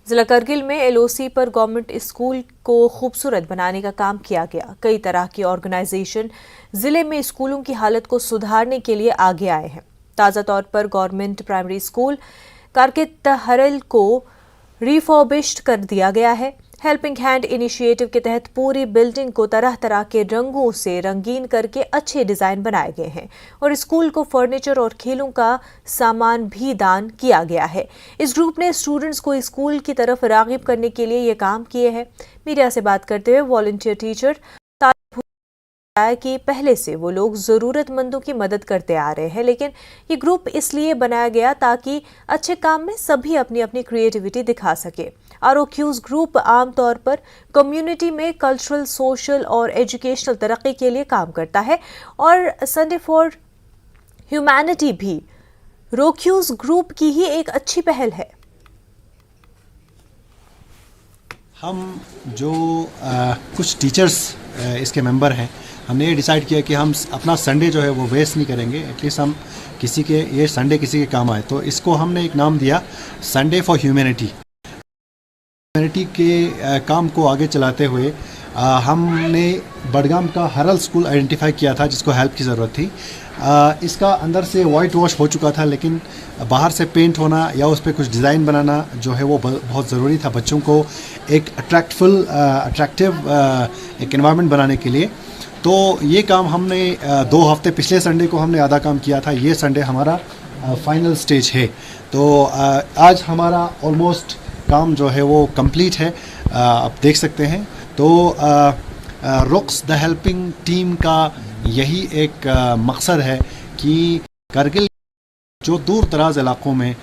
जिला करगिल में एलओसी पर गवर्नमेंट स्कूल को खूबसूरत बनाने का काम किया गया। कई तरह की ऑर्गेनाइजेशन जिले में स्कूलों की हालत को सुधारने के लिए आगे आए हैं। ताज़ा तौर पर गवर्नमेंट प्राइमरी स्कूल कारकेतहरल को रिफर्बिश्ड कर दिया गया है। हेल्पिंग हैंड इनिशिएटिव के तहत पूरी बिल्डिंग को तरह तरह के रंगों से रंगीन करके अच्छे डिजाइन बनाए गए हैं और स्कूल को फर्नीचर और खेलों का सामान भी दान किया गया है। इस ग्रुप ने स्टूडेंट्स को स्कूल की तरफ राग़िब करने के लिए ये काम किए हैं। मीडिया से बात करते हुए वॉलंटियर टीचर कि पहले से वो लोग जरूरतमंदों की मदद करते आ रहे हैं, लेकिन ये ग्रुप इसलिए बनाया गया ताकि अच्छे काम में सभी अपनी अपनी क्रिएटिविटी दिखा सके। आरओक्यूज ग्रुप आमतौर पर कम्युनिटी में कल्चरल, सोशल और एजुकेशनल तरक्की के लिए काम करता है और संडे फॉर ह्यूमैनिटी भी रोक्यूज ग्रुप की ही एक अच्छी पहल है। हम जो कुछ टीचर्स इसके मेंबर हैं, हमने ये डिसाइड किया कि हम अपना संडे जो है वो वेस्ट नहीं करेंगे। एटलीस्ट हम किसी के ये संडे किसी के काम आए, तो इसको हमने एक नाम दिया संडे फॉर ह्यूमैनिटी। ह्यूमैनिटी के काम को आगे चलाते हुए हमने बडगाम का हरल स्कूल आइडेंटिफाई किया था जिसको हेल्प की ज़रूरत थी। इसका अंदर से वाइट वॉश हो चुका था, लेकिन बाहर से पेंट होना या उस पर कुछ डिज़ाइन बनाना जो है वो बहुत ज़रूरी था बच्चों को एक अट्रैक्टिव एक एनवायरनमेंट बनाने के लिए। तो ये काम हमने 2 हफ्ते पिछले संडे को हमने आधा काम किया था। ये संडे हमारा फाइनल स्टेज है। तो आज हमारा ऑलमोस्ट काम जो है वो कंप्लीट है, आप देख सकते हैं। तो रोक्स द हेल्पिंग टीम का यही एक मकसद है कि करगिल जो दूर दराज इलाकों में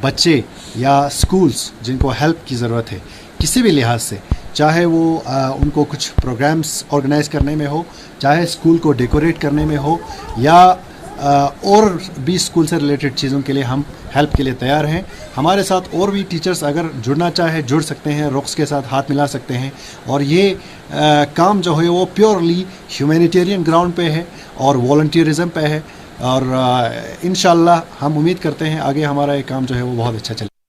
बच्चे या स्कूल्स जिनको हेल्प की ज़रूरत है किसी भी लिहाज से, चाहे वो उनको कुछ प्रोग्राम्स ऑर्गेनाइज करने में हो, चाहे स्कूल को डेकोरेट करने में हो, या और भी स्कूल से रिलेटेड चीज़ों के लिए हम हेल्प के लिए तैयार हैं। हमारे साथ और भी टीचर्स अगर जुड़ना चाहे जुड़ सकते हैं, रोक्स के साथ हाथ मिला सकते हैं। और ये काम जो है वो प्योरली ह्यूमैनिटेरियन ग्राउंड पे है और वॉलंटियरिज्म पे है। और इंशाल्लाह हम उम्मीद करते हैं आगे हमारा ये काम जो है वो बहुत अच्छा चले।